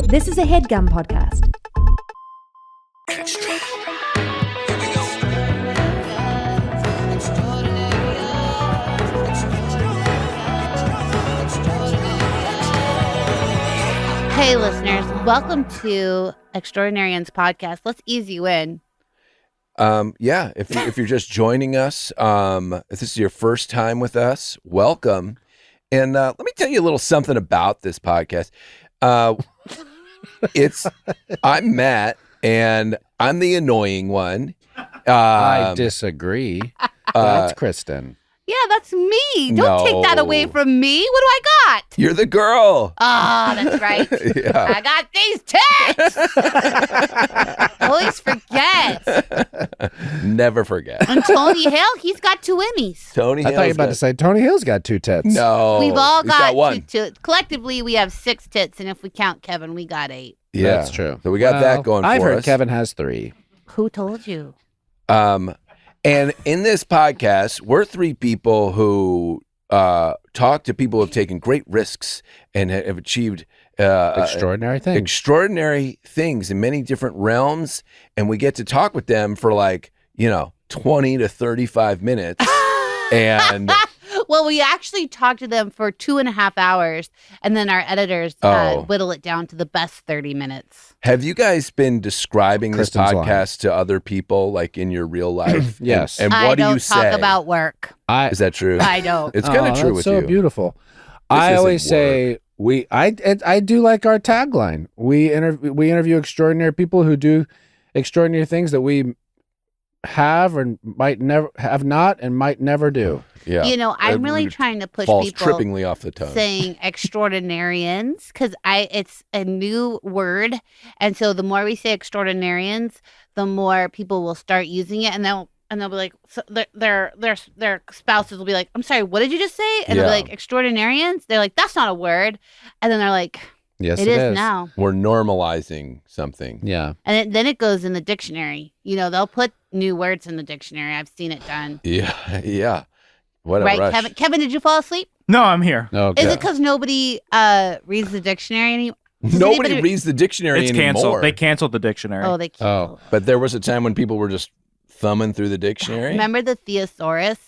This is a Headgum podcast. Extra. Hey, listeners, welcome to Extraordinarians podcast. Let's ease you in. Yeah, if you're just joining us, if this is your first time with us, welcome. And let me tell you a little something about this podcast. I'm Matt, and I'm the annoying one. I disagree. That's Kristen. Yeah, that's me. Don't take that away from me. What do I got? You're the girl. Oh, that's right. Yeah. I got these tits. Always forget. Never forget. And Tony Hill, he's got 2 Emmys. Tony I Hill's thought you were about to say Tony Hill's got 2 tits. No. We've all he's got one. two. Collectively, we have 6 tits, and if we count Kevin, we got 8. Yeah, That's true. So we got that going for us. I've heard Kevin has 3. Who told you? And in this podcast, we're 3 people who talk to people who have taken great risks and have achieved Extraordinary things. extraordinary things in many different realms. And we get to talk with them for 20 to 35 minutes. And Well, we actually talked to them for 2.5 hours, and then our editors whittle it down to the best 30 minutes. have you guys been describing Kristen's this podcast to other people, like in your real life? Yes. And I what do don't you talk say? about work. Is that true? I don't. It's kind of true that's with so you. beautiful. This I isn't always say I do like our tagline. We interview extraordinary people who do extraordinary things that we have and might never have not and might never do. Yeah. You know, I'm It really would trying to push falls people trippingly off the tongue. saying extraordinarians because it's a new word, and so the more we say extraordinarians, the more people will start using it, and they'll be like, so their spouses will be like, I'm sorry, what did you just say? And they'll be like, extraordinarians. They're like, that's not a word, and then they're like, Yes, it is now. We're normalizing something. Yeah. And then it goes in the dictionary. You know, they'll put new words in the dictionary. I've seen it done. Yeah. What a Right, rush. Kevin? Kevin, did you fall asleep? No, I'm here. Okay. Is it because nobody reads the dictionary anymore? Nobody reads the dictionary It's anymore. canceled. They canceled the dictionary. Oh, they can't. Oh. But there was a time when people were just thumbing through the dictionary. Remember the thesaurus?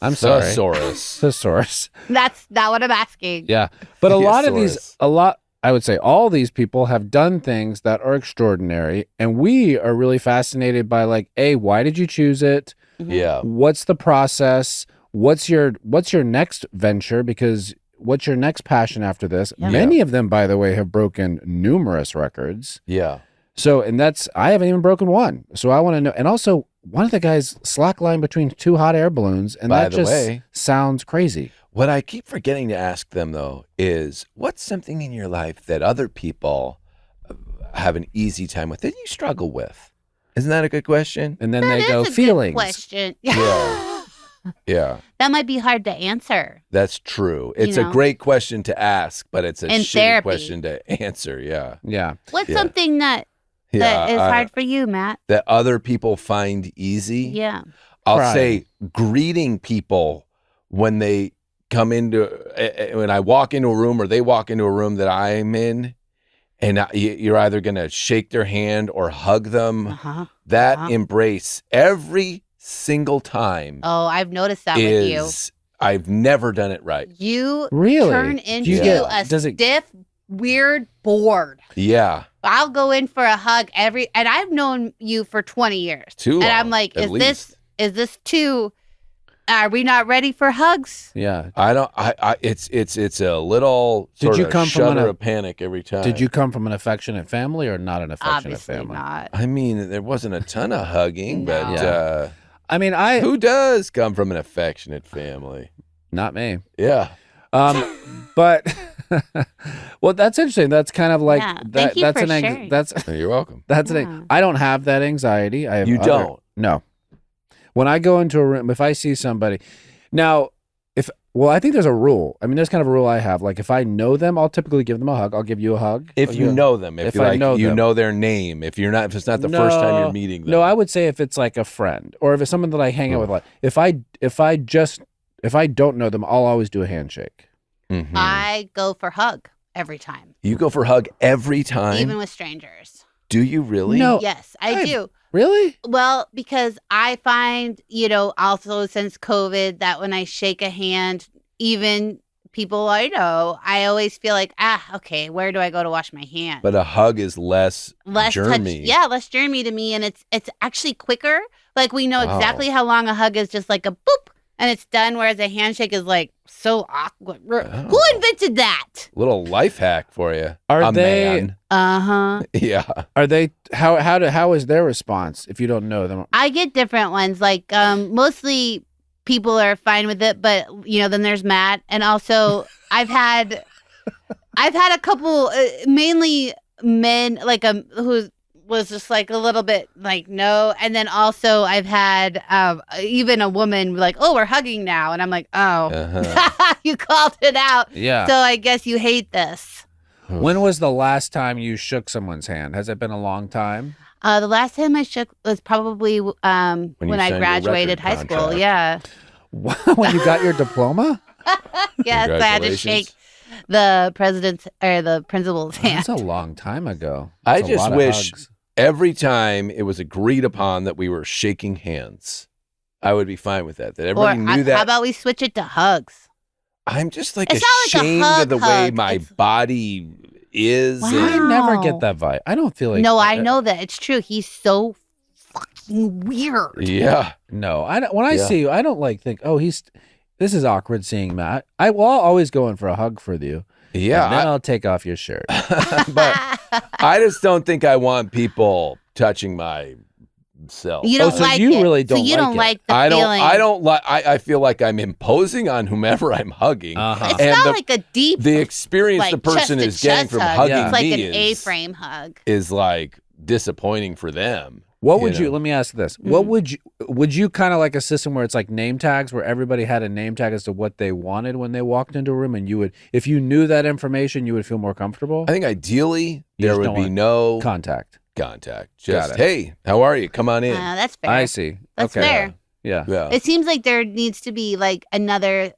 I'm sorry. Thesaurus. Thesaurus. That's not what I'm asking. Yeah. But a lot of Thesaurus. I would say all these people have done things that are extraordinary, and we are really fascinated by why did you choose it? Yeah. What's the process? What's your next venture? Because what's your next passion after this? Yeah. Many of them, by the way, have broken numerous records. Yeah. So, I haven't even broken one. So I want to know. And also, one of the guys slacklined between 2 hot air balloons, and By that the just way- sounds crazy. What I keep forgetting to ask them, though, is what's something in your life that other people have an easy time with that you struggle with? Isn't that a good question? And then That they is go a good feelings. question. Yeah. Yeah, That might be hard to answer. that's true. It's know? a great question to ask, but it's a In shitty therapy. question to answer. Yeah. Yeah. What's Yeah. something that Yeah. is hard for you, Matt? that other people find easy. Yeah. I'll Crying. say greeting people when they come into when I walk into a room or they walk into a room that I'm in, and you're either gonna shake their hand or hug them. Uh-huh. That Uh-huh. embrace every single time Oh, I've noticed that with you. is I've never done it right. You Really? turn Do into you get- a does it- stiff, weird board. Yeah, I'll go in for a hug and I've known you for 20 years. too And long, I'm like, at least. is this too, are we not ready for hugs? Yeah. I don't. It's a little Did sort you of come from shudder an- of panic every time. Did you come from an affectionate family or not an affectionate Obviously family? not. I mean, there wasn't a ton of hugging, but No. Yeah. I mean, who does come from an affectionate family? not me. Yeah. But well, that's interesting. That's kind of like Yeah. that. Thank you that's for an sharing. that's You're welcome. that's Yeah. an. I don't have that anxiety. I have You other- don't? No. When I go into a room, if I see somebody, now, I think there's a rule. I mean, there's kind of a rule I have. Like, if I know them, I'll typically give them a hug. I'll give you a hug. If I'll you give- know them, if I you know them. know their name, if it's not the first time you're meeting them. No, I would say if it's like a friend or if it's someone that I hang out with. Like, if I don't know them, I'll always do a handshake. Mhm. I go for hug. every time, You go for a hug every time? even with strangers. Do you really? No. Yes, I do. Really? Well, because I find, also since COVID, that when I shake a hand, even people I know, I always feel like, okay, where do I go to wash my hands? But a hug is less Less germy. touch, yeah, less germy to me, and it's actually quicker. Like we know Wow. exactly how long a hug is, just like a boop, and it's done. Whereas a handshake is like so awkward. Who invented that? Little life hack for you. Are a they- man. Yeah. Are they how is their response if you don't know them? I get different ones. Like mostly people are fine with it, but then there's Matt, and also I've had a couple, mainly men, like who was just like a little bit like no, and then also I've had even a woman like, oh, we're hugging now, and I'm like, oh, you called it out, Yeah. so I guess you hate this. When was the last time you shook someone's hand? Has it been a long time? The last time I shook was probably when you I signed your graduated record high school. contract. Yeah. When you got your diploma? Yes, I had to shake the president's or the principal's hand. That's a long time ago. I That's a just lot of wish hugs. every time it was agreed upon that we were shaking hands, I would be fine with that. That everybody knew that. How about we switch it to hugs? I'm just like It's not like a ashamed hug of the way hug. my It's- body is. Wow. I and- never get that vibe. I don't feel like No, I know that it's true. He's so fucking weird. Yeah. No, I don't, when I Yeah. see you, I don't think, oh, this is awkward seeing Matt. I'll always go in for a hug for you. Yeah. And then I'll take off your shirt. But I just don't think I want people touching myself. You don't so like you it. really So don't you like don't it. like the I feeling. I feel like I'm imposing on whomever I'm hugging. Uh-huh. It's And not the- like a deep, The experience like the person is chest-to-chest getting from hug. hugging Yeah. It's like me an is A-frame hug. is like disappointing for them. What would you, know? let me ask this. Mm. What would you kind of like a system where it's like name tags where everybody had a name tag as to what they wanted when they walked into a room, and you would, if you knew that information, you would feel more comfortable? I think ideally You there just would don't be want no Contact. contact. Got Just it. hey, how are you? Come on in. That's fair. I see. That's okay. fair. Yeah. Yeah. It seems like there needs to be like another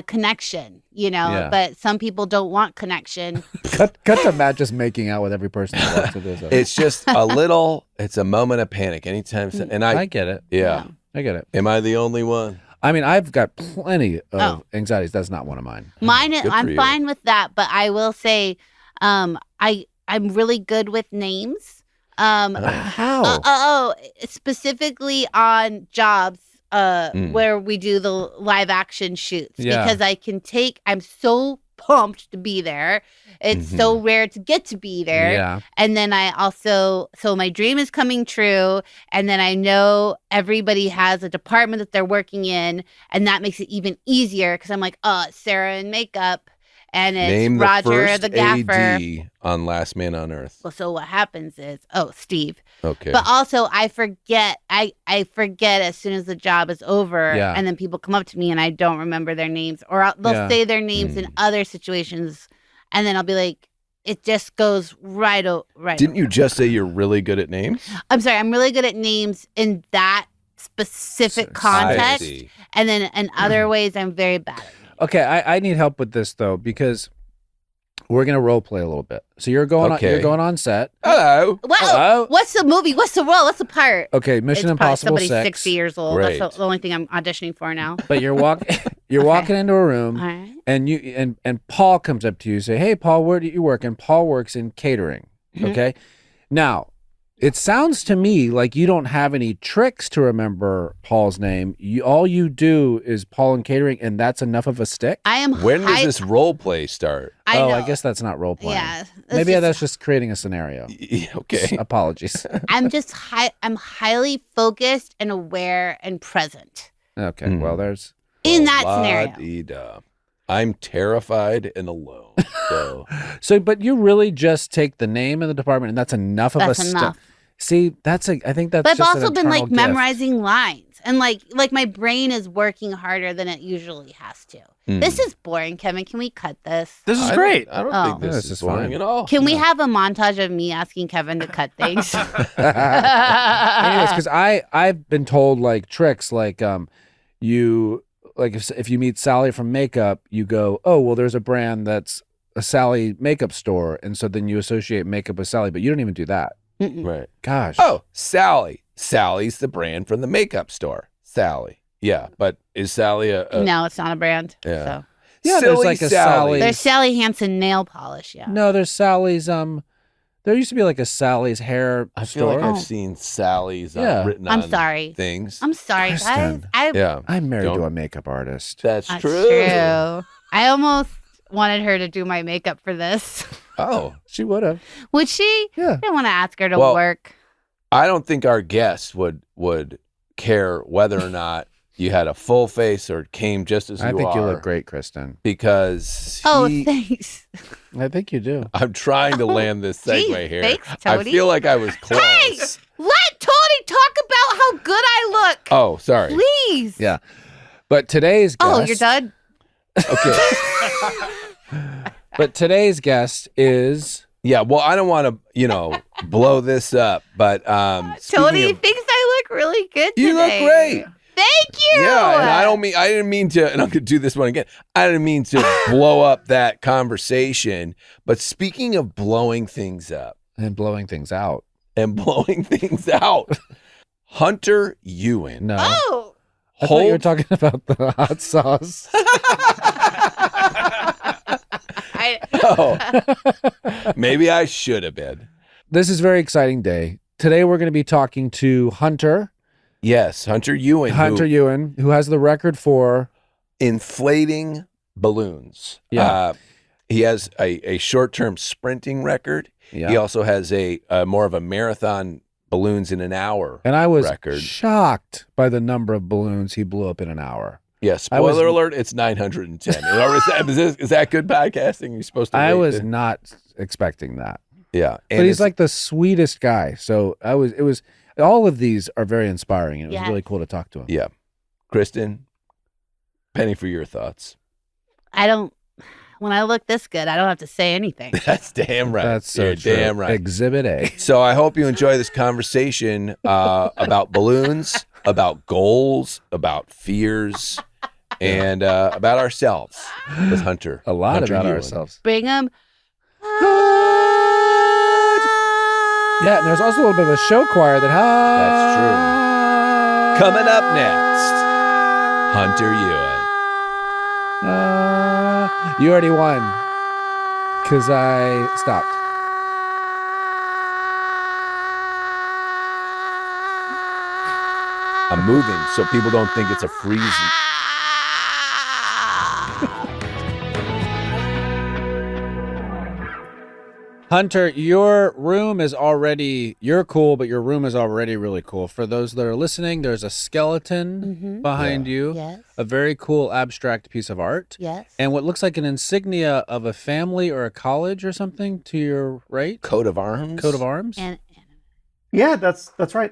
connection, Yeah. but some people don't want connection. Cut to Matt just making out with every person that walks into this. It's just a little. It's a moment of panic anytime. And I get it. yeah. I get it. Am I the only one? I mean, I've got plenty of Oh. anxieties. That's not one of mine. Mine, Good for I'm you. fine with that, but I will say, I'm really good with names. How? Specifically on jobs where we do the live action shoots, Yeah. because I'm so pumped to be there. It's so rare to get to be there. Yeah. And then so my dream is coming true. And then I know everybody has a department that they're working in. And that makes it even easier because I'm like, it's Sarah in makeup. And it's Name Roger, the first the gaffer. AD on Last Man on Earth. Well, so what happens is, Steve. Okay. But also I forget as soon as the job is over. Yeah. And then people come up to me and I don't remember their names. Or they'll Yeah. say their names in other situations. And then I'll be like, it just goes right. Didn't you just say you're really good at names? I'm sorry. I'm really good at names in that specific I context. see. And then in other ways, I'm very bad at names. Okay, I need help with this though because we're gonna role play a little bit. So you're going Okay. on set. Hello. Wow. Hello? What's the movie? What's the role? What's the part? Okay, Mission It's probably Impossible somebody 6. 60 years old. Great. That's the only thing I'm auditioning for now. But you're walking Okay. walking into a room All right. and and Paul comes up to you and say, "Hey Paul, where do you work?" And Paul works in catering. Mhm. Okay? Now, it sounds to me like you don't have any tricks to remember Paul's name. All you do is Paul and catering, and that's enough of a stick. I am. When does this role play start? I know. I guess that's not role playing. Yeah. Maybe that's just creating a scenario. Okay. Apologies. I'm just I'm highly focused and aware and present Okay. Hmm. Well, there's in that scenario. La-dee-da. I'm terrified and alone. So but you really just take the name of the department, and that's enough of That's a stick. enough. See, I think that's. But I've just also an been like internal gift. memorizing lines, and like my brain is working harder than it usually has to. Hmm. This is boring, Kevin. Can we cut this? This is I don't- great. I don't Oh. think this This is is boring fine. at all. Can we have a montage of me asking Kevin to cut things? Anyways, because I've been told like tricks like you like if you meet Sally from makeup, you go, oh well, there's a brand that's a Sally makeup store, and so then you associate makeup with Sally, but you don't even do that. Right. Gosh. Oh, Sally. Sally's the brand from the makeup store. Sally. Yeah, but is Sally a No, it's not a brand. Yeah. So. Yeah, there's Silly like a Sally. There's Sally Hansen nail polish. Yeah. No, there's Sally's. There used to be like a Sally's hair I feel store. like I've seen Sally's Yeah. written on I'm sorry. things. I'm sorry, guys. Kristen. Yeah, I'm married Don't- to a makeup artist. that's That's true. true. I almost wanted her to do my makeup for this. Oh, She would have. Would she? Yeah. I didn't want to ask her to Well, work. I don't think our guests would care whether or not you had a full face or came just as you I think are. you look great, Kristen. Because Oh, he- thanks. I think you do. I'm trying to land this segue Geez, here. thanks, I Tony. feel like I was close. Hey, let Tony talk about how good I look. Oh, sorry. Please. Yeah. But today's guest. Oh, you're done? Okay. But today's guest is. Yeah, well, I don't want to, blow this up, but Tony speaking of- thinks I look really good today. You look great. Thank you. Yeah, and I didn't mean to, and I'm gonna do this one again. I didn't mean to blow up that conversation. But speaking of blowing things up And blowing things out. and blowing things out, Hunter Ewen. No. Oh. I thought you were Hold- talking about the hot sauce. Oh, maybe I should have been. This is a very exciting day. Today we're going to be talking to Hunter Yes, Hunter Ewen. Hunter Ewen, who has the record for. Inflating balloons. Yeah. He has a short-term sprinting record. Yeah. He also has a more of a marathon balloons in an hour And I was record. shocked by the number of balloons he blew up in an hour. Yeah, I was- spoiler alert, it's 910. Or is that good podcasting? You're supposed to I wait was to- not expecting that. Yeah. But he's like the sweetest guy. So it was all of these are very inspiring. And it was Yes. really cool to talk to him. Yeah. Kristen, penny for your thoughts. When I look this good, I don't have to say anything. That's damn right. That's so You're true. damn right. Exhibit A. So I hope you enjoy this conversation about balloons, about goals, about fears, and about ourselves with Hunter. A lot Hunter about Ewen. ourselves. Bring them. Yeah, and there's also a little bit of a show choir that That's true. Coming up next, Hunter Ewen. You already won. Because I stopped. I'm moving so people don't think it's a freeze. Hunter, your room is already, you're cool, but your room is already really cool. For those that are listening, there's a skeleton behind you, Yes. a very cool abstract piece of art, Yes. and what looks like an insignia of a family or a college or something to your right. Coat of arms? Coat of arms. And Yeah, that's right.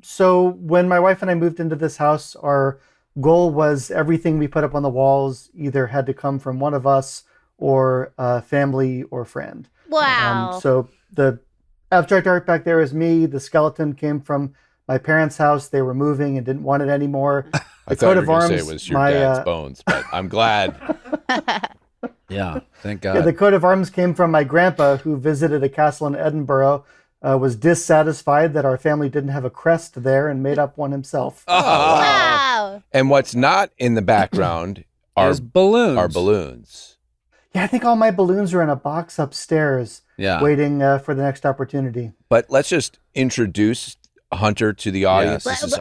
So when my wife and I moved into this house, our goal was everything we put up on the walls either had to come from one of us or a family or friend. wow. So the abstract art back there is me. The skeleton came from my parents' house. They were moving and didn't want it anymore. I The thought you coat were of going to say arms, it was your my, dad's bones, but I'm glad. Yeah, thank Yeah, God. the coat of arms came from my grandpa, who visited a castle in Edinburgh, was dissatisfied that our family didn't have a crest there and made up one himself. Oh, wow. Wow. And what's not in the background are There's balloons. balloons. Yeah, I think all my balloons are in a box upstairs, Yeah. waiting for the next opportunity. But let's just introduce Hunter to the audience. Yes. This is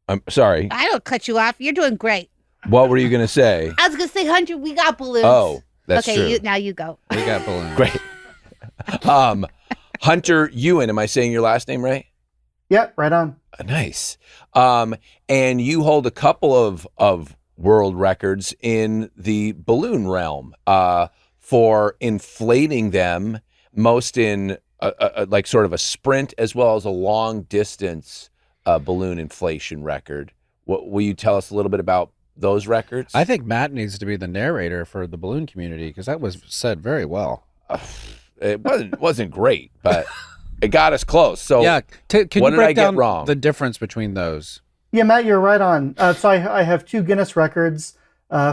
I'm sorry. I don't cut you off. You're doing great. What were you going to say? I was gonna say, Hunter, we got balloons. Oh, that's okay. true. Now you go. We got balloons. Great. Hunter Ewen, am I saying your last name right? Yeah, right on. Nice. And you hold a couple of world records in the balloon realm for inflating them, most in like sort of a sprint as well as a long distance balloon inflation record. What will you tell us a little bit about those records? I think Matt needs to be the narrator for the balloon community because that was said very well. It wasn't great, but it got us close. So Yeah, can what you did I break get down wrong? the difference between those? Yeah, Matt, you're right on. So I have two Guinness records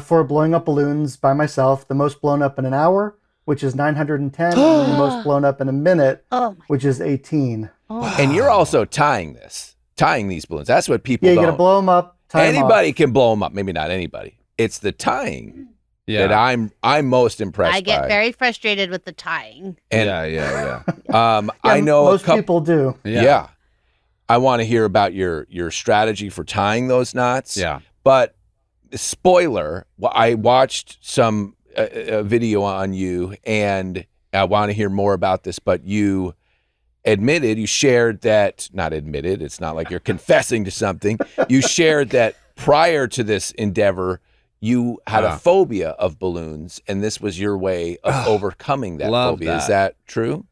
for blowing up balloons by myself. The most blown up in an hour which is 910, and then the most blown up in a minute, Oh, which is 18. And you're also tying these balloons. That's what people Yeah, you don't. got to blow them up. Tie 'em Anybody off. can blow them up. Maybe not anybody. It's the tying Yeah. that I'm most impressed I get by. very frustrated with the tying. And yeah. Yeah, I know most a couple. people do. Yeah. I want to hear about your strategy for tying those knots. Yeah. But spoiler, I watched some a video on you, and I want to hear more about this. But you shared that, not admitted, it's not like you're confessing to something. You shared that prior to this endeavor, you had a phobia of balloons, and this was your way of overcoming that love phobia. that. Is that true?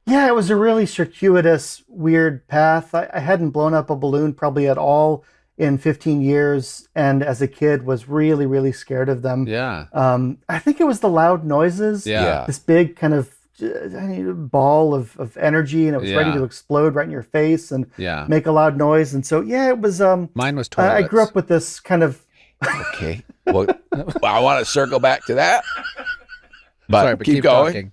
Yeah, it was a really circuitous, weird path. I hadn't blown up a balloon probably at all in 15 years, and as a kid was really, really scared of them. Yeah. I think it was the loud noises. Yeah. This big kind of ball of energy, and it was ready Yeah. to explode right in your face and Yeah. make a loud noise. And so, yeah, it was. Mine was toilets. I grew up with this kind of. Okay. Well, I want to circle back to that. But, Sorry, but keep going. talking.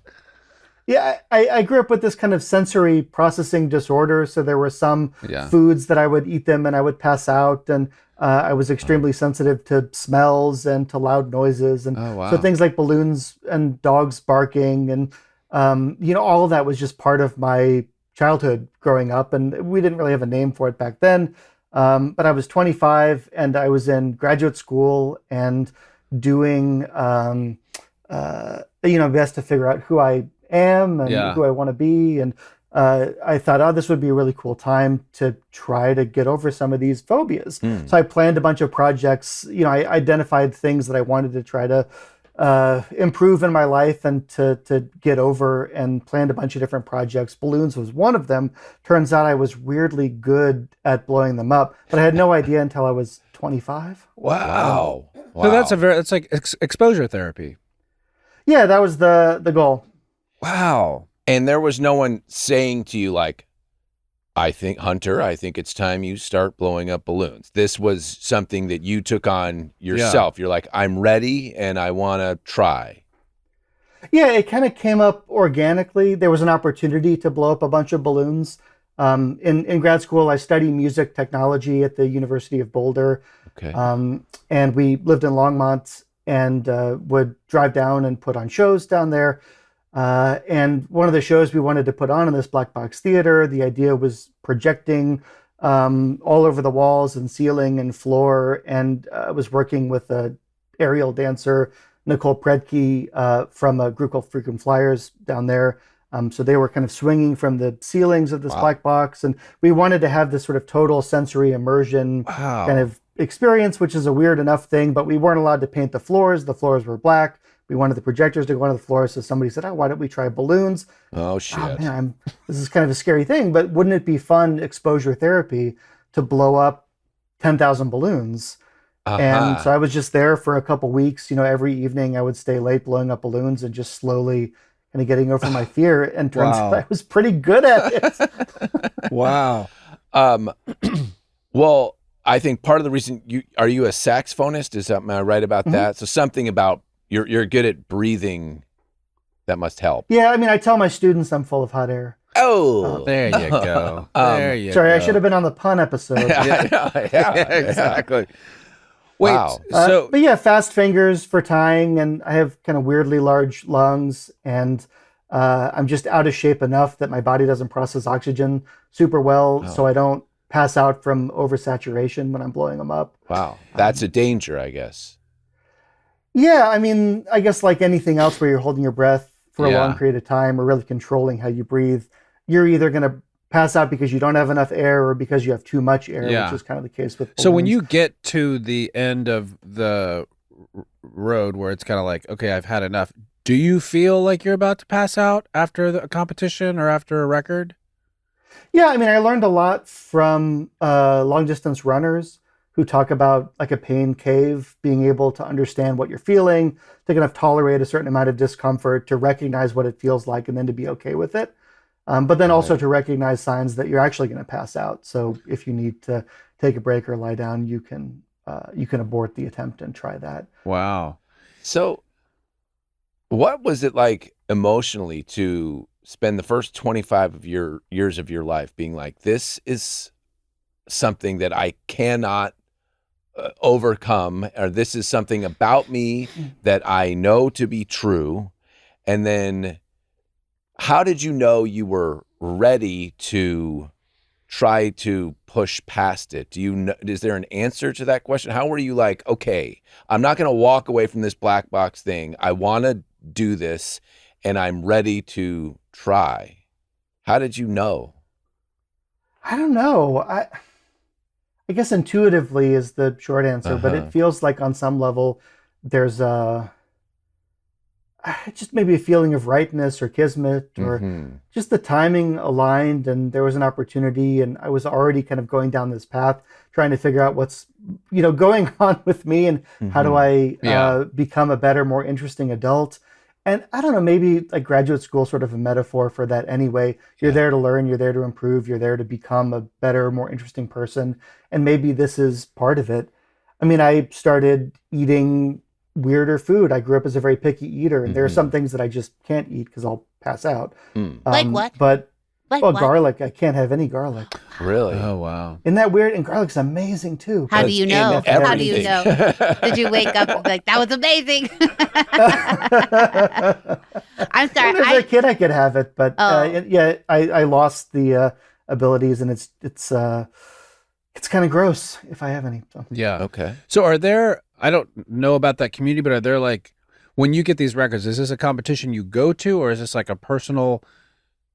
Yeah, I grew up with this kind of sensory processing disorder. So there were some Yeah. foods that I would eat them and I would pass out. And I was extremely sensitive to smells and to loud noises. And Oh, wow. so things like balloons and dogs barking and, all of that was just part of my childhood growing up. And we didn't really have a name for it back then. But I was 25 and I was in graduate school and doing, best to figure out who I am and Yeah. who I want to be. And I thought, oh, this would be a really cool time to try to get over some of these phobias. So I planned a bunch of projects. I identified things that I wanted to try to improve in my life and to get over, and planned a bunch of different projects. Balloons was one of them. Turns out I was weirdly good at blowing them up, but I had no idea until I was 25. Wow. So that's like exposure therapy. Yeah, that was the goal. Wow. And there was no one saying to you, like, Hunter, I think it's time you start blowing up balloons. This was something that you took on yourself. You're like, I'm ready and I want to try. Yeah, it kind of came up organically. There was an opportunity to blow up a bunch of balloons. In grad school, I studied music technology at the University of Boulder. Okay. And we lived in Longmont and would drive down and put on shows down there. And one of the shows we wanted to put on in this black box theater, the idea was projecting all over the walls and ceiling and floor. And I was working with a aerial dancer, Nicole Predke, from a group called Frequent Flyers down there. So they were kind of swinging from the ceilings of this black box. And we wanted to have this sort of total sensory immersion kind of experience, which is a weird enough thing, but we weren't allowed to paint the floors. The floors were black. We wanted the projectors to go onto the floor. So somebody said, oh, why don't we try balloons? Oh, shit. Oh, man, this is kind of a scary thing, but wouldn't it be fun exposure therapy to blow up 10,000 balloons? And so I was just there for a couple weeks. Every evening I would stay late blowing up balloons and just slowly kind of getting over my fear. And turns out I was pretty good at it. Wow. Well, I think part of the reason are you a saxophonist? Am I right about that? So something about you're good at breathing. That must help. Yeah, I mean, I tell my students I'm full of hot air. Oh, There you go. There you Sorry, go. I should have been on the pun episode. yeah, Exactly. Wait, Wow. so But yeah, fast fingers for tying, and I have kind of weirdly large lungs, and I'm just out of shape enough that my body doesn't process oxygen super well, so I don't pass out from oversaturation when I'm blowing them up. Wow, that's a danger, I guess. Yeah, I mean, I guess like anything else where you're holding your breath for a Yeah. long period of time or really controlling how you breathe, you're either going to pass out because you don't have enough air or because you have too much air, Yeah. which is kind of the case with So when balloons. you get to the end of the road where it's kind of like, okay, I've had enough, do you feel like you're about to pass out after a competition or after a record? Yeah, I mean, I learned a lot from long distance runners who talk about like a pain cave, being able to understand what you're feeling, to kind of tolerate a certain amount of discomfort, to recognize what it feels like, and then to be okay with it. But then also to recognize signs that you're actually going to pass out. So if you need to take a break or lie down, you can abort the attempt and try that. Wow. So What was it like emotionally to spend the first 25 of your years of your life being like, this is something that I cannot overcome, or this is something about me that I know to be true? And then how did you know you were ready to try to push past it? Do you know, is there an answer to that question? How were you like, okay, I'm not going to walk away from this black box thing. I want to do this and I'm ready to try. How did you know? I don't know. I guess intuitively is the short answer, but it feels like on some level there's just maybe a feeling of rightness or kismet, or just the timing aligned, and there was an opportunity, and I was already kind of going down this path, trying to figure out what's going on with me, and how do I become a better, more interesting adult. And I don't know, maybe like graduate school, sort of a metaphor for that anyway. You're there to learn, you're there to improve, you're there to become a better, more interesting person. And maybe this is part of it. I mean, I started eating weirder food. I grew up as a very picky eater, and there are some things that I just can't eat because I'll pass out. Like what? But Like well, what? garlic. I can't have any garlic. Really? Oh, wow. Isn't that weird? And garlic's amazing too. How do you know? It's in How do you know? everything. Did you wake up and be like, that was amazing? I'm sorry. When I was a kid, I could have it, but Oh. I lost the abilities, and it's kind of gross if I have any. So. Yeah. Okay. So are there, I don't know about that community, but are there like, when you get these records, is this a competition you go to, or is this like a personal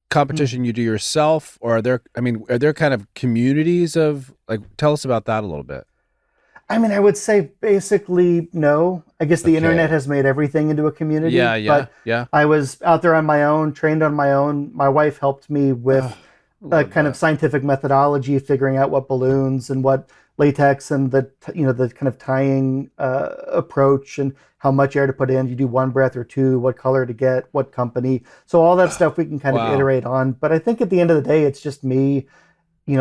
competition you do yourself? Or are there kind of communities of, like, tell us about that a little bit. I mean, I would say basically no. I guess the Okay. internet has made everything into a community. Yeah. But I was out there on my own, trained on my own. My wife helped me with a kind of scientific methodology, figuring out what balloons and what latex and the kind of tying approach and how much air to put in. You do one breath or two, what color to get, what company. So all that stuff we can kind of iterate on. But I think at the end of the day, it's just me,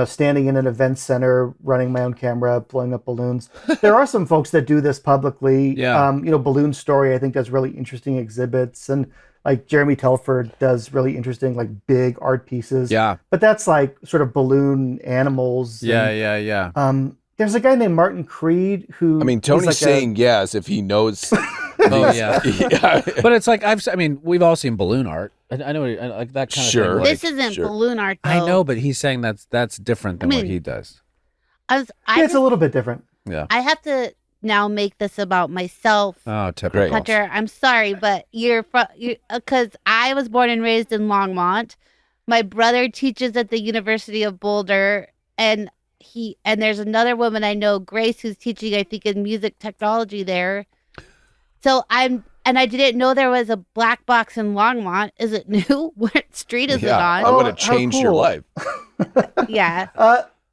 standing in an event center, running my own camera, blowing up balloons. There are some folks that do this publicly. Yeah. Balloon Story, I think, does really interesting exhibits. And like Jeremy Telford does really interesting, like big art pieces. Yeah. But that's like sort of balloon animals. Yeah. There's a guy named Martin Creed who. I mean, he's Tony's like saying yes if he knows. Oh, yeah. Yeah. But it's like, we've all seen balloon art. I know, like that kind Sure. of thing. This isn't Sure. balloon art, though. I know, but he's saying that's different than I what mean- he does. it's a little bit different. Yeah. I have to now make this about myself. Oh, typical. Great. Hunter, I'm sorry, but because I was born and raised in Longmont. My brother teaches at the University of Boulder, and there's another woman I know, Grace, who's teaching, I think, in music technology there. So I didn't know there was a black box in Longmont. Is it new? What street is it I on? would have how changed your cool. life. Yeah.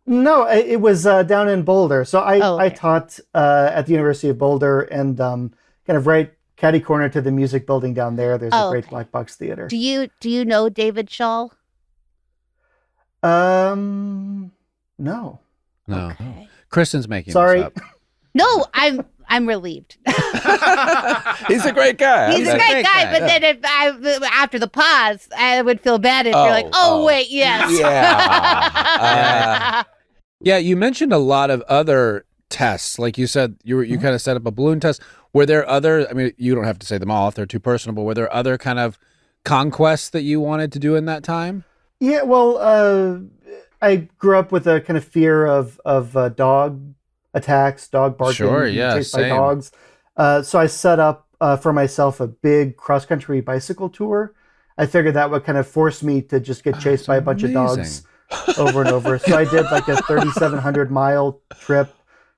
No, it was down in Boulder. So I okay. taught at the University of Boulder, and kind of right catty corner to the music building down there. There's a great Okay. black box theater. Do you know David Shaw? No. No. Okay. Kristen's making Sorry. this up. No, I'm relieved. He's a great guy. He's a great guy, but then if after the pause, I would feel bad if you're like, wait, yes. Yeah. Yeah, you mentioned a lot of other tests. Like you said, you kind of set up a balloon test. Were there other, I mean, you don't have to say them all if they're too personal, but were there other kind of conquests that you wanted to do in that time? Yeah, well, I grew up with a kind of fear of dog attacks, dog barking, Sure, being yeah, chased same. by dogs. So I set up for myself a big cross-country bicycle tour. I figured that would kind of force me to just get chased by a bunch of dogs over and over. So I did like a 3,700-mile trip,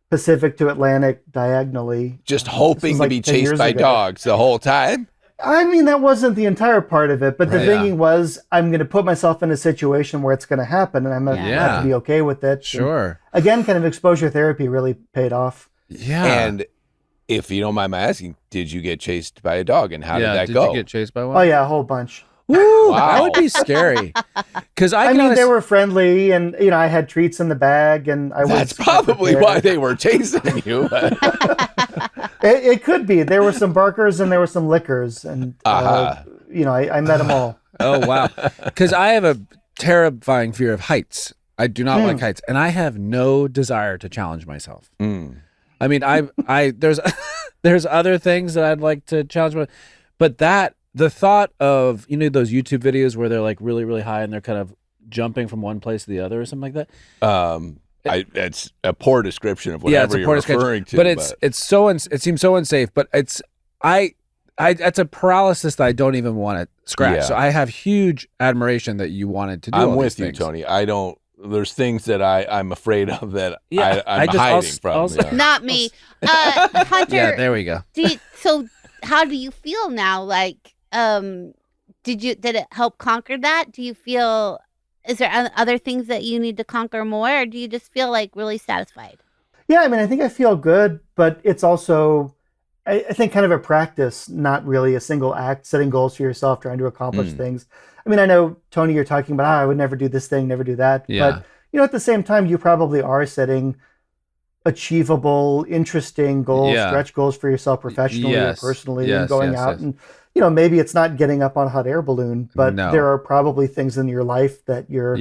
Pacific to Atlantic, diagonally. Just hoping to like be 10 chased years by ago. dogs the whole time. I mean, that wasn't the entire part of it, but the Right. thinking was I'm going to put myself in a situation where it's going to happen, and I'm going to Yeah. have to be okay with it. And Sure. again, kind of exposure therapy really paid off. Yeah. And if you don't mind my asking, did you get chased by a dog, and how did that did go? you get chased by Oh one? yeah, a whole bunch. Woo, Wow. that would be scary. Because I mean, they were friendly, and I had treats in the bag, and I was. That's probably why they were chasing you. It could be. There were some barkers and there were some lickers, and I met them all. Oh wow! Because I have a terrifying fear of heights. I do not like heights, and I have no desire to challenge myself. I mean, I there's other things that I'd like to challenge, but the thought of those YouTube videos where they're like really really high and they're kind of jumping from one place to the other or something like that. It's a poor description of whatever you're referring to. But it seems so unsafe. But it's a paralysis that I don't even want to scratch. Yeah. So I have huge admiration that you wanted to do. I'm all with these you, things. Tony. I don't. There's things that I'm afraid of that I'm hiding from. Yeah. Not me. Hunter. Yeah, there we go. So how do you feel now? Like, did it help conquer that? Do you feel, is there other things that you need to conquer more, or do you just feel like really satisfied? Yeah, I mean, I think I feel good, but it's also, I think, kind of a practice, not really a single act, setting goals for yourself, trying to accomplish things. I mean, I know, Tony, you're talking about, I would never do this thing, never do that. Yeah. But, at the same time, you probably are setting achievable, interesting goals, stretch goals for yourself professionally or personally, and going out. And, maybe it's not getting up on a hot air balloon, but there are probably things in your life that you're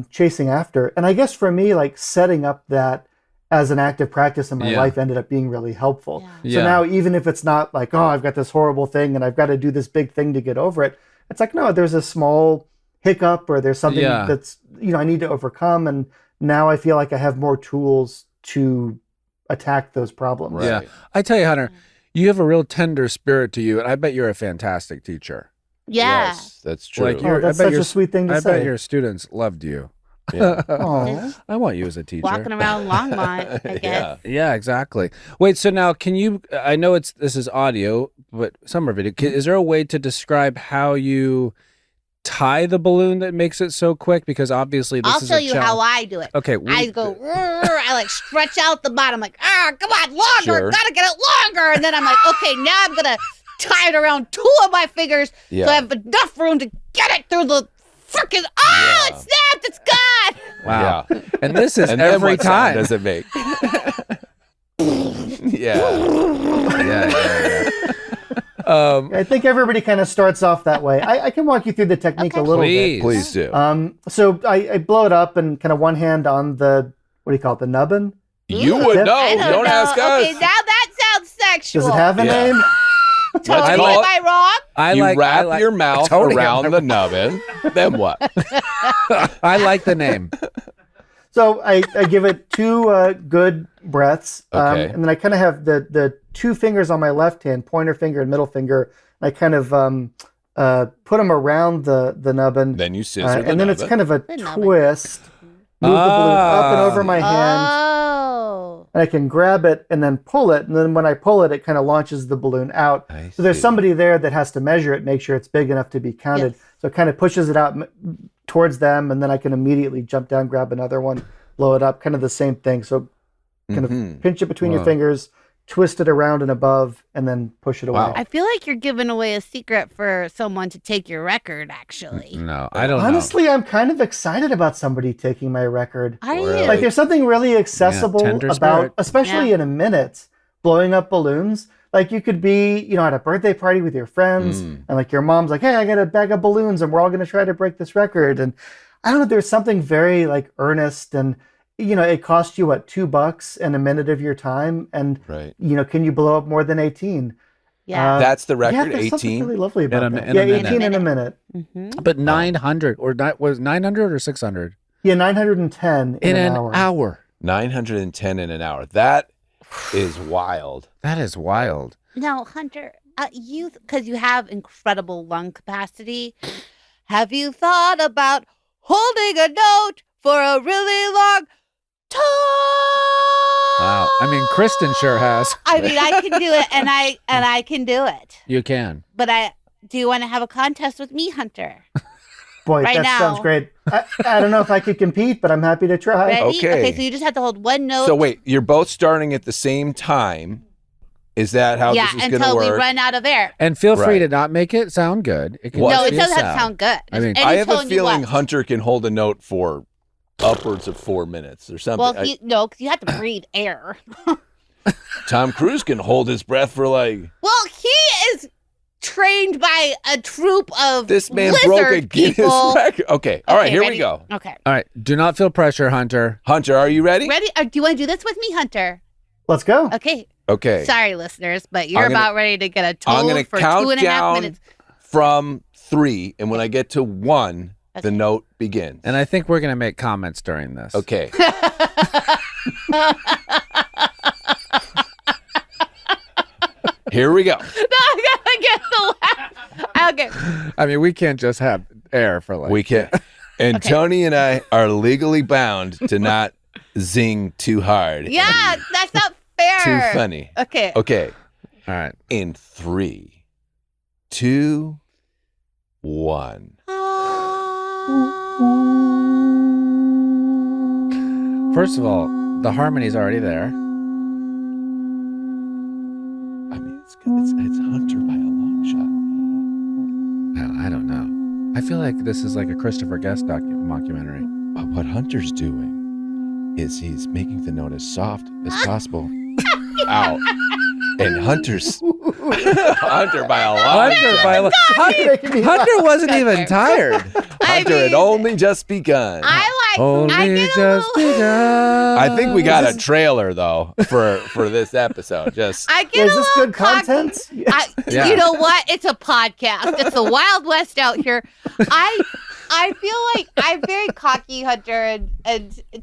chasing after. And I guess for me, like setting up that as an active practice in my life ended up being really helpful. So now, even if it's not like, oh, I've got this horrible thing and I've got to do this big thing to get over it, it's like, no, there's a small hiccup or there's something that's, I need to overcome. And now I feel like I have more tools to attack those problems. Right. Yeah. I tell you, Hunter, you have a real tender spirit to you. And I bet you're a fantastic teacher. Yeah. Yes, that's true. That's such a sweet thing to say. I bet your students loved you. Yeah. I want you as a teacher. Walking around Longmont, I guess. Yeah, exactly. Wait, so now can you, I know this is audio, but some are video. Is there a way to describe how you tie the balloon that makes it so quick? Because obviously this I'll is show you how I do it. Okay. I go, I like stretch out the bottom, like, come on, longer, Sure. gotta get it longer. And then I'm like, okay, now I'm gonna tie it around two of my fingers so I have enough room to get it through the freaking, it snapped, it's gone. Wow. Yeah. And this is And then every what sound time. does it make? Yeah. I think everybody kind of starts off that way. I can walk you through the technique a little bit. Please do. So I blow it up and kind of one hand on the, what do you call it, the nubbin? You would know. I don't Don't know. ask us. Okay, now that sounds sexual. Does it have a name? Tony, am call it- I wrong? You wrap your mouth Tony, around the nubbin. Then what? I like the name. So I give it two good breaths. Okay. And then I kind of have the two fingers on my left hand, pointer finger and middle finger. I kind of put them around the nubbin. Then you scissor the and then nubbin. it's kind of a The nubbin. twist. Move the balloon up and over my hand. Oh. And I can grab it and then pull it. And then when I pull it, it kind of launches the balloon out. I So there's see. somebody there that has to measure it, make sure it's big enough to be counted. Yes. So it kind of pushes it out towards them. And then I can immediately jump down, grab another one, blow it up, kind of the same thing. So kind of pinch it between your fingers, twist it around and above, and then push it away. Wow. I feel like you're giving away a secret for someone to take your record, actually. No, I don't Honestly, I'm kind of excited about somebody taking my record. Are you? Really? Like there's something really accessible tender about, spirit. especially in a minute, blowing up balloons. Like you could be, at a birthday party with your friends, and like your mom's like, "Hey, I got a bag of balloons, and we're all going to try to break this record." And I don't know, there's something very like earnest, and it costs you what, $2 and a minute of your time, and Right. can you blow up more than 18? Yeah. That's the Yeah, record, there's something 18? really lovely about a- that. in a Yeah, minute. 18 in a minute. Mhm. But 900 was 900 or 600 Yeah, 910 in an an hour. hour. 910 in an hour. That is wild. That is wild. Now, Hunter, because you have incredible lung capacity, have you thought about holding a note for a really long time? Wow. I mean, Kristen sure has. I mean, I can do it, and I can do it. You can. But do you want to have a contest with me, Hunter? Boy, Right that now. sounds great. I don't know if I could compete, but I'm happy to try. Ready? Okay. So you just have to hold one note. So wait, you're both starting at the same time. Is that how this is going to until we work? run out of air. And feel free Right. to not make it sound good. It can What? No, just it be a doesn't have to sound good. I mean, Any I have a tone you feeling want. Hunter can hold a note for upwards of 4 minutes or something. Well, because you have to breathe air. Tom Cruise can hold his breath for like. Well, he is trained by a troop of This man lizard broke a Guinness people. record. Okay. All right, here ready? we go. Okay. All right. Do not feel pressure, Hunter. Hunter, are you ready? Ready? Do you want to do this with me, Hunter? Let's go. Okay. Okay. Sorry, listeners, but you're I'm gonna- about ready to get a I'm toll going to for count 2.5 down minutes. from 3, and when I get to 1, the Okay. note begins. And I think we're going to make comments during this. Okay. Here we go. No, I gotta get the laugh. Okay. I mean, we can't just have air for like. We can. And Okay. Tony and I are legally bound to not zing too hard. Yeah, and that's not fair. Too funny. Okay. Okay. All right. In 3, 2, 1. First of all, the harmony's already there. I mean, it's good. It's Hunter by a long shot. I don't know. I feel like this is like a Christopher Guest documentary. But what Hunter's doing is he's making the note as soft as possible out. And Hunter's Hunter by a long shot. Making me laugh. Hunter wasn't even tired. Hunter had only just begun. I Only get a just little- begun. I think we got a trailer though for this episode. Just I get Is a this little good cocky. content? Yeah. You know what? It's a podcast. It's the Wild West out here. I feel like I'm very cocky, Hunter, and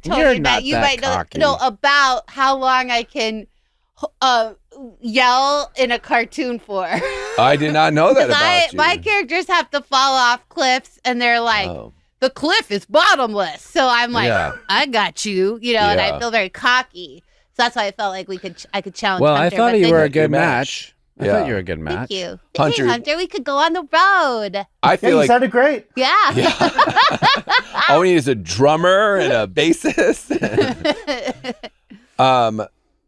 Tony, You're that not you that might cocky. know about how long I can yell in a cartoon for. I did not know that Because about you. my characters have to fall off cliffs, and they're like, Oh. the cliff is bottomless. So I'm like, Yeah. I got you, and Yeah. I feel very cocky. So that's why I felt like I could challenge. Well, I Hunter, thought but you then- were a Good good match. match. I Yeah. thought you were a good match. Thank you, Hunter- Hey, Hunter. We could go on the road. I Yeah, feel you like sounded great. Yeah. all we need is a drummer and a bassist.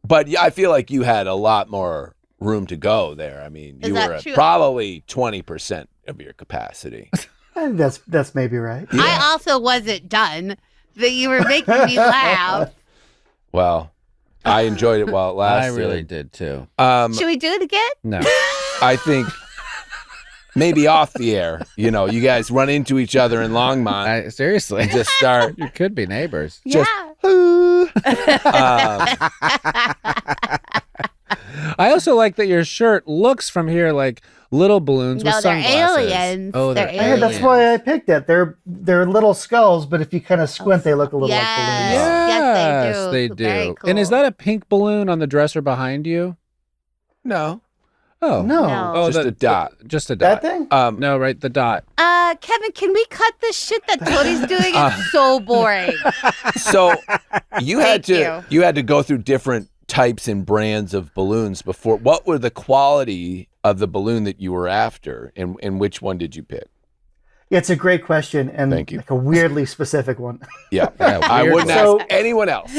But yeah, I feel like you had a lot more room to go there. I mean, Is you that were at true? probably 20% of your capacity. I think that's maybe right. I also wasn't done. That you were making me laugh. Well, I enjoyed it while it I lasted. really did too. Should we do it again? No. I think maybe off the air, you guys run into each other in Longmont Seriously. and just start. You could be neighbors. Just- Yeah. I also like that your shirt looks from here like little balloons No, with they're sunglasses. aliens. Oh, They're they're Yeah, aliens. that's why I picked it. They're little skulls, but if you kind of squint, they look a little like balloons. Yes, they do. Very Cool. And is that a pink balloon on the dresser behind you? No, Oh. No. No. Oh, just a dot. Just a dot. That thing? No, right, the dot. Kevin, can we cut this shit that Tony's doing? It's so boring. So you had Thank to go through different types and brands of balloons before. What were the quality of the balloon that you were after, and which one did you pick? Yeah, it's a great question and Thank you. like a weirdly specific one. Yeah, Yeah, I weird wouldn't one. So- ask anyone else.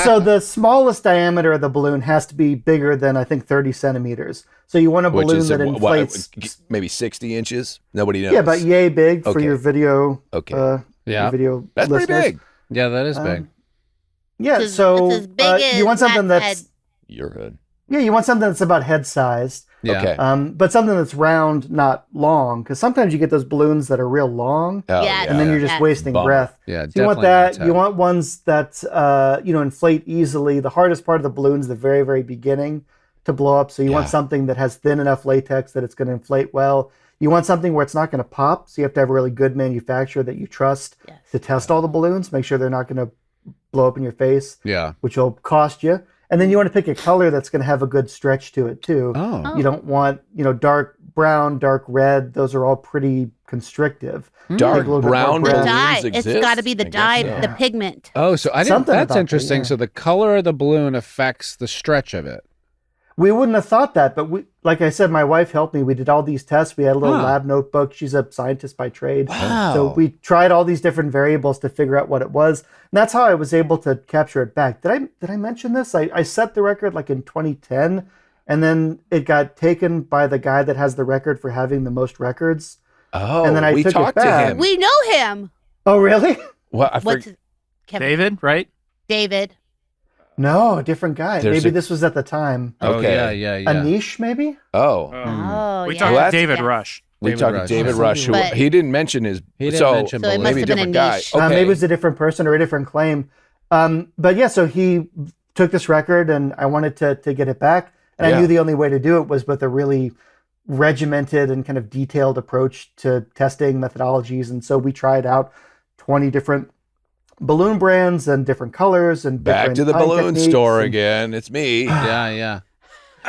So the smallest diameter of the balloon has to be bigger than I think 30 centimeters. So you want a Which balloon is that inflates. maybe 60 inches. Nobody knows. Yeah, about yay big for Okay. your video. Okay. Yeah. Your video. That's listeners. pretty big. Yeah, that is big. Yeah, It's as- so it's as big you want as something Matt's that's head. Your hood. you want something that's about head sized. Yeah. Okay. But something that's round, not long, because sometimes you get those balloons that are real long, Oh, Yeah, and then you're just Yeah. wasting Bummer. breath. Yeah, So you want definitely that. You want ones that inflate easily. The hardest part of the balloon is the very, very beginning to blow up. So you want Yeah. something that has thin enough latex that it's going to inflate well. You want something where it's not going to pop. So you have to have a really good manufacturer that you trust Yes. to test all the balloons. Make sure they're not going to blow up in your face, Yeah. which will cost you. And then you want to pick a color that's going to have a good stretch to it too. Oh. You don't want, dark brown, dark red. Those are all pretty constrictive. Dark Take a little bit more brown The breath. balloons dye. exist? It's got to be the I guess dye, so. the pigment. Oh, so I didn't. Something That's about that, interesting. yeah. So the color of the balloon affects the stretch of it. We wouldn't have thought that, but like I said, my wife helped me. We did all these tests. We had a little Huh. lab notebook. She's a scientist by trade. Wow. So we tried all these different variables to figure out what it was. And that's how I was able to capture it back. Did I mention this? I set the record like in 2010, and then it got taken by the guy that has the record for having the most records. Oh, And then I we took it talked to back. him. We know him. Oh, really? What? What's his, Kevin? David, right? David. No, a different guy. There's Maybe a- this was at the time. Okay. Yeah. Anish, maybe? Oh, Oh, We yeah. talked Well, to David Yes. Rush. we David talked Rush. to David Yeah. Rush, who But- he didn't mention his. He didn't so mention So it balloons. must maybe a have been a different guy. niche. Okay. Maybe it was a different person or a different claim. But yeah, so he took this record and I wanted to get it back. And Yeah. I knew the only way to do it was with a really regimented and kind of detailed approach to testing methodologies. And so we tried out 20 different balloon brands and different colors and Back different to the tying balloon techniques store and- again. It's me. Yeah.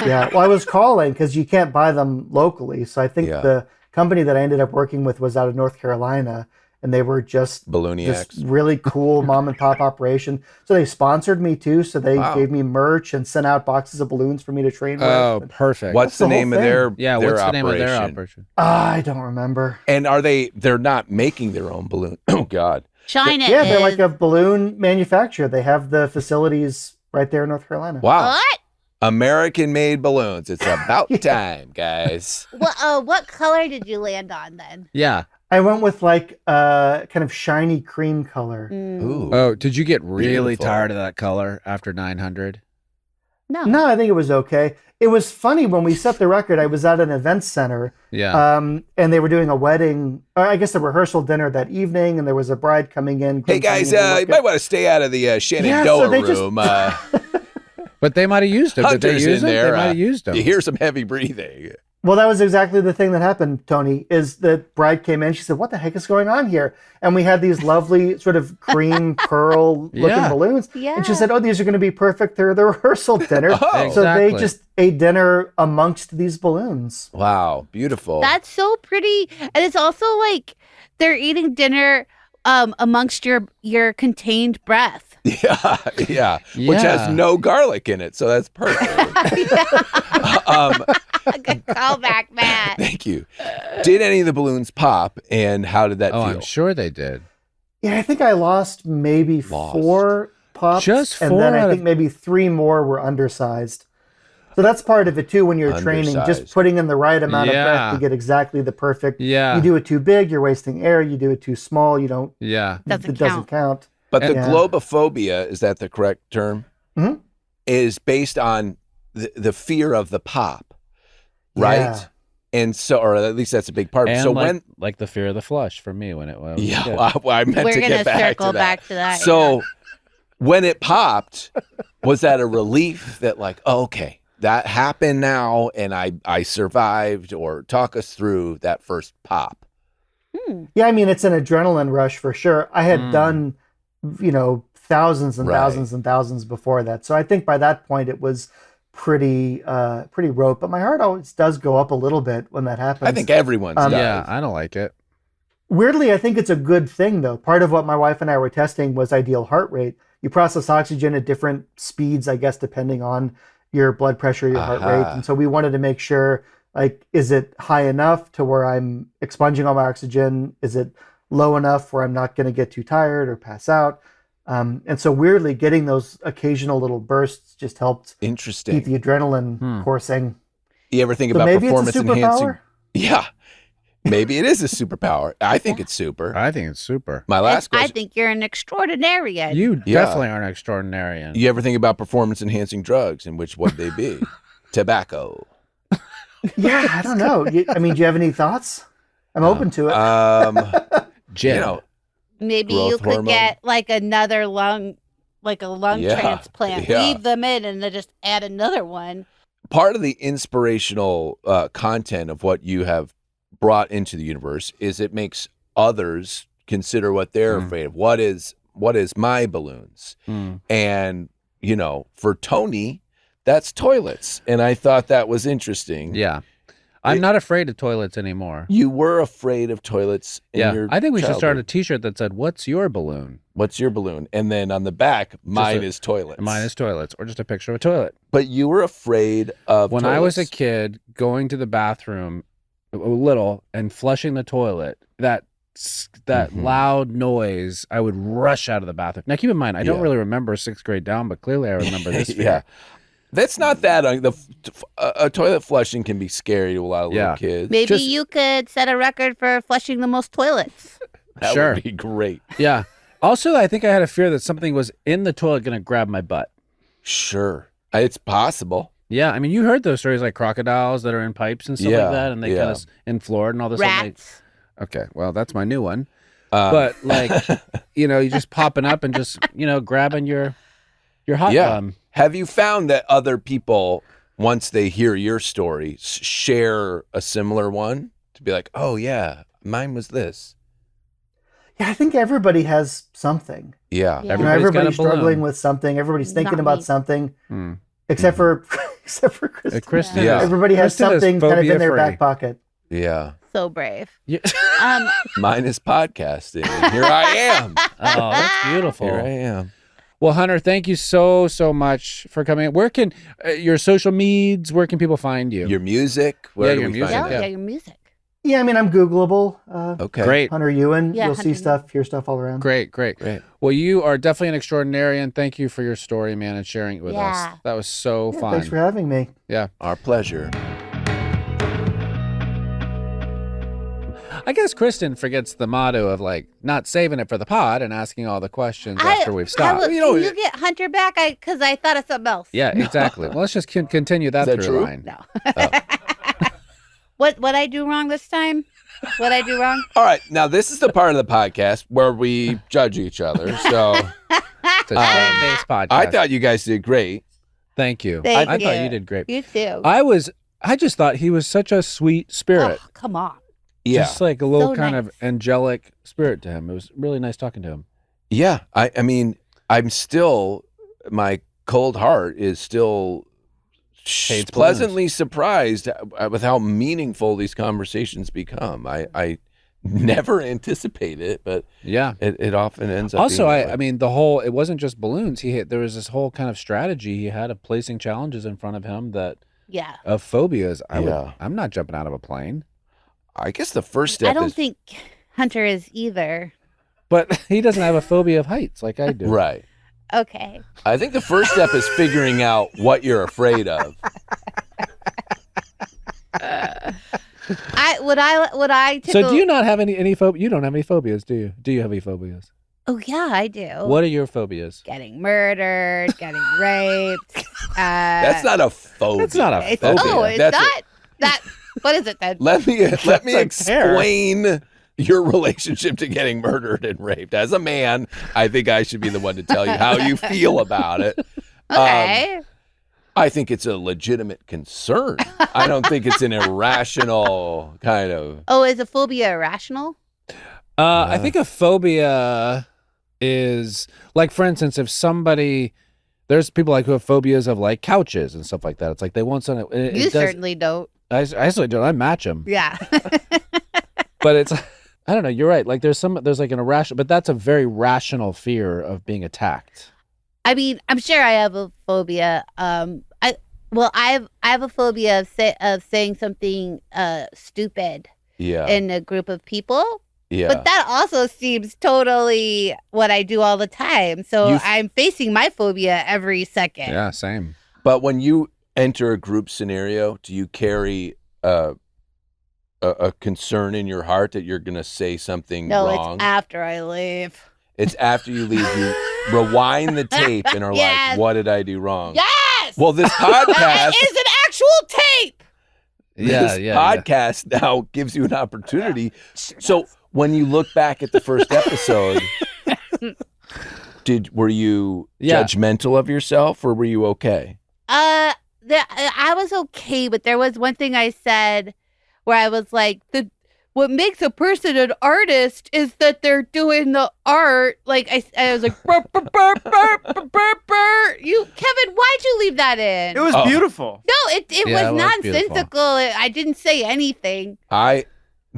Yeah, well, I was calling because you can't buy them locally. So I think Yeah. the company that I ended up working with was out of North Carolina, and they were just this Ballooniacs. really cool mom and pop operation. So they sponsored me too. So they Wow. gave me merch and sent out boxes of balloons for me to train with. Oh, perfect. What's That's the the whole name of thing. their Yeah, their what's the name of their operation? operation? I don't remember. And they're not making their own balloon. Oh God. China Yeah, they're is. like a balloon manufacturer. They have the facilities right there in North Carolina. Wow. What? American made balloons. It's about time, guys. What color did you land on then? Yeah. I went with like kind of shiny cream color. Mm, Ooh. Oh, did you get really Beautiful. tired of that color after 900? no. No, I think it was okay. It was funny when we set the record. I was at an event center. Yeah. And they were doing a wedding, or I guess a rehearsal dinner that evening, and there was a bride coming in. Hey groom coming guys, in to you look might at- want to stay out of the Yeah, Shenandoah so they just- room. But they might have used them. Did they Hunter's use in them? there. They might have used them. You hear some heavy breathing. Well, that was exactly the thing that happened, Tony, is the bride came in. She said, "What the heck is going on here?" And we had these lovely sort of cream pearl looking Yeah. balloons. Yeah. And she said, "Oh, these are going to be perfect for the rehearsal dinner." Oh. So they Exactly. just ate dinner amongst these balloons. Wow, beautiful. That's so pretty. And it's also like they're eating dinner amongst your contained breath. yeah, which has Yeah. no garlic in it, so that's perfect. Good callback, Matt. Thank you. Did any of the balloons pop, and how did that Oh, feel? I'm sure they did. Yeah, I think I lost maybe Lost. 4 pops. Just and 4 then I out think of- maybe 3 more were undersized. So that's part of it too when you're training, Undersized. just putting in the right amount of Yeah. breath to get exactly the perfect. Yeah. You do it too big, you're wasting air. You do it too small, you don't. Yeah. Doesn't it doesn't count. But the Yeah. globophobia, is that the correct term? Mhm. Is based on the fear of the pop, right? Yeah. And so, or at least that's a big part. And So like the fear of the flush for me when it was. yeah, good. well, I meant We're to gonna get back circle to that. back to that. So when it popped, was that a relief that like, oh, okay, that happened now and I survived? Or talk us through that first pop. Yeah, I mean, it's an adrenaline rush for sure. I had done, thousands and Right. thousands and thousands before that. So I think by that point it was pretty rote. But my heart always does go up a little bit when that happens. I think everyone's does. Yeah, I don't like it. Weirdly, I think it's a good thing, though. Part of what my wife and I were testing was ideal heart rate. You process oxygen at different speeds, I guess, depending on your blood pressure, your heart rate. Aha. And so we wanted to make sure, like, is it high enough to where I'm expunging all my oxygen? Is it low enough where I'm not going to get too tired or pass out? And so weirdly, getting those occasional little bursts just helped Interesting. keep the adrenaline coursing. You ever think So about maybe it's a performance enhancing? superpower? Yeah. Maybe it is a superpower. I think it's super. I think it's super. My last I question. think you're an extraordinarian. You Yeah. definitely are an extraordinarian. You ever think about performance enhancing drugs, and which would they be? Tobacco. Yeah, I don't know. Do you have any thoughts? I'm open to it. Jim. You know, Maybe growth you could hormone. get like another lung, like a lung Yeah, transplant. yeah. Leave them in and then just add another one. part of the inspirational content of what you have brought into the universe is it makes others consider what they're afraid of. What is my balloons? And for Tony, that's toilets. And I thought that was interesting. Yeah. I'm not afraid of toilets anymore. You were afraid of toilets in Yeah. your I think we should start a childhood. t-shirt that said, "What's your balloon?" What's your balloon? And then on the back, mine is toilets. Mine is toilets, or just a picture of a toilet. But you were afraid of When I was a toilets. kid, going to the bathroom, little, and flushing the toilet, that Mhm. loud noise, I would rush out of the bathroom. Now, keep in mind, I don't Yeah. really remember 6th grade down, but clearly I remember this. fear. Yeah. That's not that. A toilet flushing can be scary to a lot of Yeah. little kids. Maybe Just- you could set a record for flushing the most toilets. That Sure. would be great. Yeah. Also, I think I had a fear that something was in the toilet going to grab my butt. Sure. It's possible. Yeah, I mean, you heard those stories like crocodiles that are in pipes and stuff Yeah, like that, and they yeah. kind of in Florida and all this. Rats. Okay, well, that's my new one. Um, But like, you know, you just popping up and just, you know, grabbing your hot Yeah. gum. Have you found that other people, once they hear your story, share a similar one to be like, oh yeah, mine was this. Yeah, I think everybody has something. Yeah. Yeah. You know, Everybody's got a everybody's struggling balloon. with something. Everybody's thinking Not about me. something, Hmm. except for Kristen. Kristen, Yeah. is- Everybody has Kristen is something kind of in their phobia-free. back pocket. Yeah. So brave. Yeah. Mine is podcasting. And here I am. Oh, that's beautiful. Here I am. Well, Hunter, thank you so much for coming. Where can your social medias? Where can people find you? Your music. Where do your we music, find Yeah, it? yeah, your music. Yeah, I mean, I'm Googleable. Okay. Great. Hunter Ewen. Yeah, You'll Hunter see Ewen. stuff, hear stuff all around. Great. Great. Well, you are definitely an extraordinarian. Thank you for your story, man, and sharing it with Yeah. us. That was so Yeah, fun. thanks for having me. Our pleasure. I guess Kristen forgets the motto of like not saving it for the pod and asking all the questions after we've stopped. Can you get Hunter back? Because I thought of something else. Yeah, exactly. Well, let's just continue that, Is that through true? line. No. What I do wrong this time? What I do wrong? All right. Now, this is the part of the podcast where we judge each other. So It's a shame-based podcast. I thought you guys did great. Thank you. Thank I thought you. you did great. You too. I just thought he was such a sweet spirit. Oh, come on. Yeah. Just like a little So kind nice. of angelic spirit to him. It was really nice talking to him. Yeah. I mean, I'm still, my cold heart is still Hates pleasantly surprised with how meaningful these conversations become. I never anticipate it, but Yeah. it often ends up Also, being that way. I mean, it wasn't just balloons. There was this whole kind of strategy he had of placing challenges in front of him Yeah. of phobias. Yeah. I'm not jumping out of a plane, I guess the first step I don't is think Hunter is either. but he doesn't have a phobia of heights like I do. right. Okay. I think the first step is figuring out what you're afraid of. Would I So do you not have any phobia? You don't have any phobias, do you? Do you have any phobias? Oh yeah, I do. What are your phobias? Getting murdered, getting raped. That's not a phobia. That's not a It's, phobia. oh, it's That's not that. What is it then? Let me That's a hair. explain your relationship to getting murdered and raped. As a man, I think I should be the one to tell you how you feel about it. Okay. I think it's a legitimate concern. I don't think it's an irrational kind of. Oh, is a phobia irrational? I think a phobia is like, for instance, if somebody, there's people like who have phobias of like couches and stuff like that. It's like they want something. You certainly don't. I certainly don't. I match them, Yeah. but it's. I don't know. You're right. Like there's like an irrational, but that's a very rational fear of being attacked. I mean, I'm sure I have a phobia. I have a phobia of saying something stupid Yeah. in a group of people. Yeah. But that also seems totally what I do all the time. So You- I'm facing my phobia every second. Yeah, same. But when you enter a group scenario, do you carry a concern in your heart that you're going to say something No, wrong? it's after I leave. It's after you leave. You rewind the tape and are Yes. like, "What did I do wrong?" Yes. Well, this That podcast, is an actual tape. this podcast now gives you an opportunity. So when you look back at the first episode, were you Yeah. judgmental of yourself, or were you okay? I was okay, but there was one thing I said where I was like, what makes a person an artist is that they're doing the art. Like I was like, burr, burr, burr, burr, burr, burr, burr. Kevin, why'd you leave that in? It was Oh. beautiful. No, it Yeah, it was was beautiful. nonsensical. I didn't say anything. I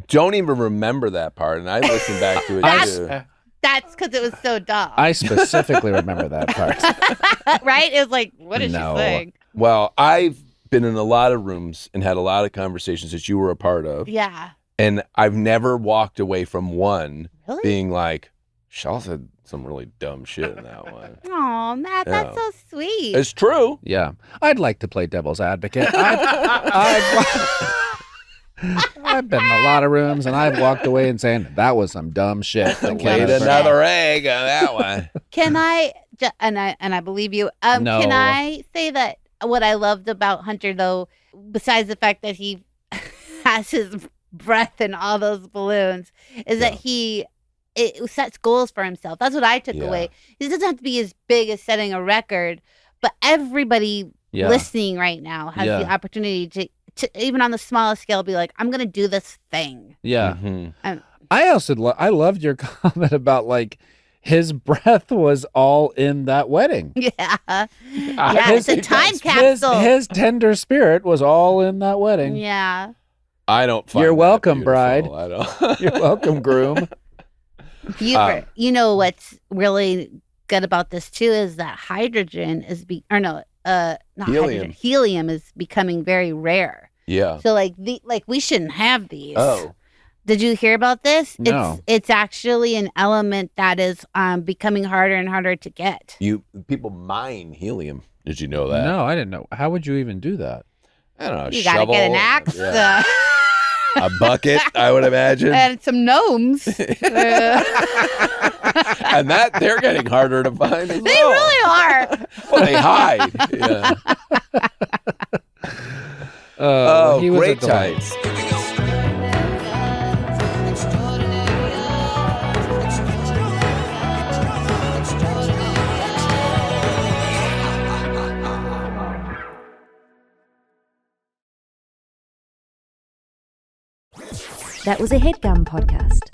don't even remember that part, and I listened back to it That's- too. That's because it was so dumb. I specifically remember that part. Right? It was like, what is No. she saying? Well, I've been in a lot of rooms and had a lot of conversations that you were a part of, Yeah. and I've never walked away from one Really? being like, Shaw said some really dumb shit in that one. Oh, Matt, that's so sweet. It's true. Yeah, I'd like to play devil's advocate. I've been in a lot of rooms and I've walked away and saying that was some dumb shit. that Laid Kevin said." another egg on that one. Can I and I believe you. No. Can I say that what I loved about Hunter, though, besides the fact that he has his breath in all those balloons, is that it sets goals for himself. That's what I took away. It doesn't have to be as big as setting a record, but everybody listening right now has the opportunity to even on the smallest scale be like, I'm gonna do this thing. Yeah. Mm-hmm. I also I loved your comment about like his breath was all in that wedding. Yeah, it's a time capsule. His tender spirit was all in that wedding. Yeah. I don't find You're that welcome, beautiful. bride. I don't. You're welcome, groom. You know what's really good about this too is that hydrogen is not hydrogen. Helium is becoming very rare. Yeah. So like we shouldn't have these. Oh. Did you hear about this? No. It's actually an element that is becoming harder and harder to get. People mine helium. Did you know that? No, I didn't know. How would you even do that? I don't know. You gotta get an axe. Yeah. A bucket, I would imagine. And some gnomes. And that they're getting harder to find as well. They really are. Well, they hide. Yeah. He was great at the wedding. times. That was a Headgum podcast.